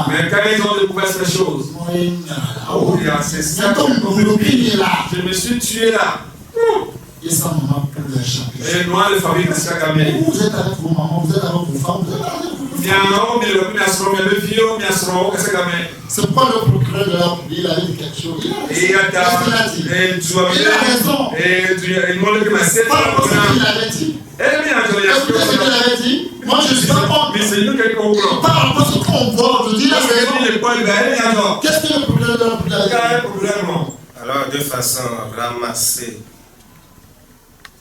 Mais quand ils ont découvert ces choses, c'est ça que je me suis tué là. Et moi, les familles de chaque année. Vous êtes avec vos mamans, vous êtes avec vos femmes, vous êtes avec vos c'est pourquoi le procureur de la République il a dit quelque chose. Il a raison. Moi je suis pas contre. Par rapport à ce qu'on voit, je dis la raison. Qu'est-ce que le procureur de la République a dit? Alors, de façon ramassée,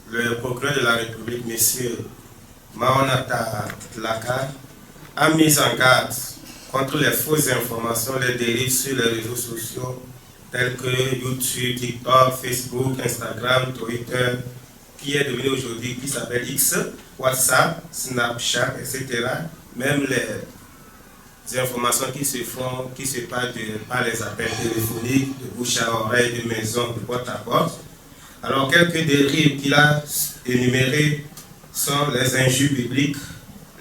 le procureur de la République, M. Maonata Laka, a mis en garde contre les fausses informations, les dérives sur les réseaux sociaux tels que YouTube, TikTok, Facebook, Instagram, Twitter, qui est devenu aujourd'hui, qui s'appelle X, WhatsApp, Snapchat, etc. Même les informations qui se font, qui se passent par les appels téléphoniques, de bouche à oreille, de maison, de porte à porte. Alors, quelques dérives qu'il a énumérées sont les injures bibliques,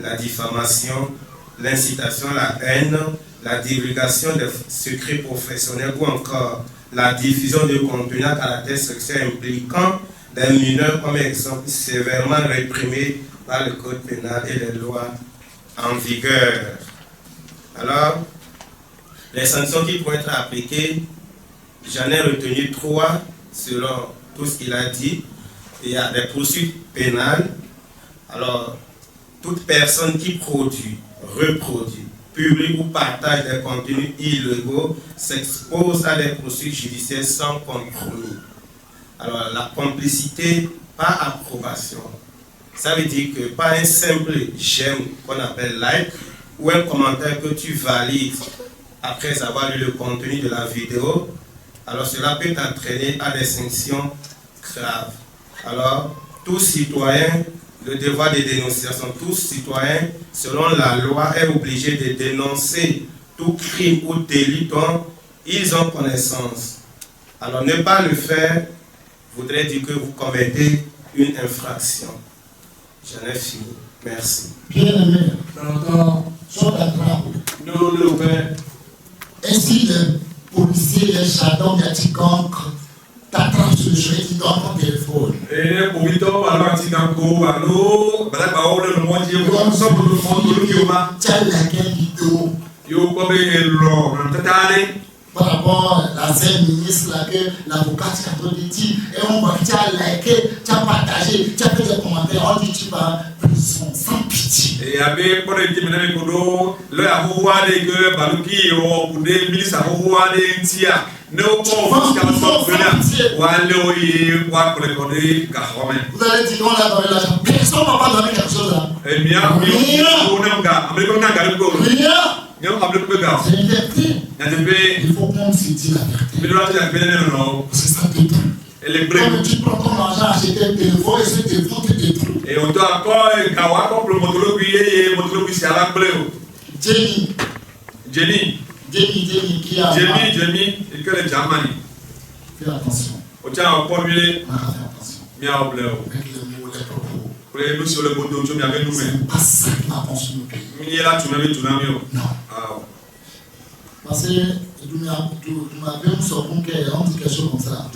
la diffamation, l'incitation à la haine, la divulgation des secrets professionnels ou encore la diffusion de contenu à caractère sexuel impliquant des mineurs comme exemple sévèrement réprimé par le code pénal et les lois en vigueur. Alors, les sanctions qui pourraient être appliquées, j'en ai retenu 3 selon tout ce qu'il a dit. Il y a des poursuites pénales. Alors, toute personne qui produit, reproduit, publie ou partage des contenus illégaux s'expose à des poursuites judiciaires sans compromis. Alors, la complicité par approbation, ça veut dire que pas un simple j'aime qu'on appelle like ou un commentaire que tu valides après avoir lu le contenu de la vidéo, alors cela peut entraîner à des sanctions graves. Alors, tout citoyen, le devoir de dénonciation, tout citoyen, selon la loi, est obligé de dénoncer tout crime ou délit dont ils ont connaissance. Alors, ne pas le faire voudrait dire que vous commettez une infraction. J'en ai fini. Merci. Bien aimé, sur la trappe. Ainsi, les policiers, les chardons, les ticons, t'attrapent sur le chemin, tu donnes ton téléphone. Tu as laquelle vidéo par rapport à la scène ministre, là, que l'avocat t'a dit, et on voit que tu as liké, tu as partagé, tu as fait des commentaires, on dit tu vas prison sans pitié. Et avec pour les témoignages le avoir des gueux baluki ou des milices à voir des tia ne pas ou aller ou pour les connaître carrément. Vous allez dire on a donné l'argent, personne ne va pas donner quelque chose là. Et bien on n'a pas américain n'a gagné quoi. Il faut qu'on se dise la vérité. C'est ça tout. Comme tu prends ton argent, acheter un téléphone et ce téléphone te détruit. Et on doit encore le Jenny qui a. Jenny, et que les Germany. Fais attention. Fais attention. Avec les mots, les propos. Sur le boteau, tu m'as vu nous. C'est pas ça qui m'a pensé nous payer. Non. Parce que nous savons qu'on dit quelque chose comme ça.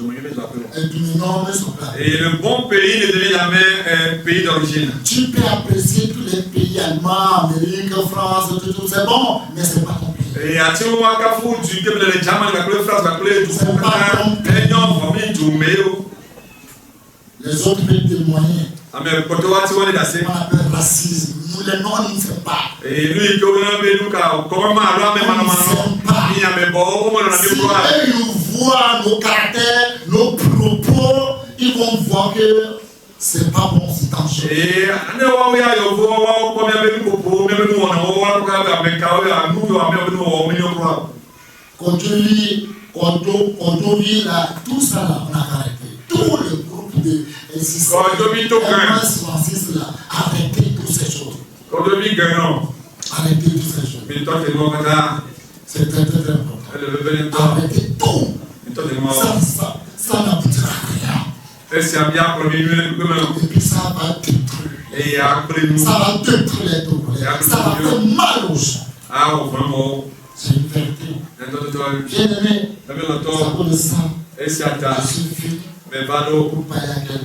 Et le bon pays ne devient jamais un pays d'origine. Tu peux apprécier tous les pays allemands, Amérique, France, tout, c'est bon, mais c'est pas ton pays. Et à ce moment, quand vous dites que les Germains, la France, la les autres peuvent témoigner. On appelle racisme. Nous les noirs, nous ne sommes pas. Et lui, si ils voient nos caractères, nos propos, ils vont voir que c'est pas bon, c'est dangereux. Quand on vit là, tout ça là, on a arrêté. Tout le groupe de Francis là, arrêtez toutes ces choses. Arrêtez toutes ces choses. C'est très important. Arrêtez tout. Ça n'aboutira à rien. Et puis ça va détruire. Ça va détruire les tout. colère. Ça va faire mal aux gens. Ah, vraiment. C'est une vérité. Bien aimé, ça pour le sang. Je suis fini. Pour parler à quelqu'un.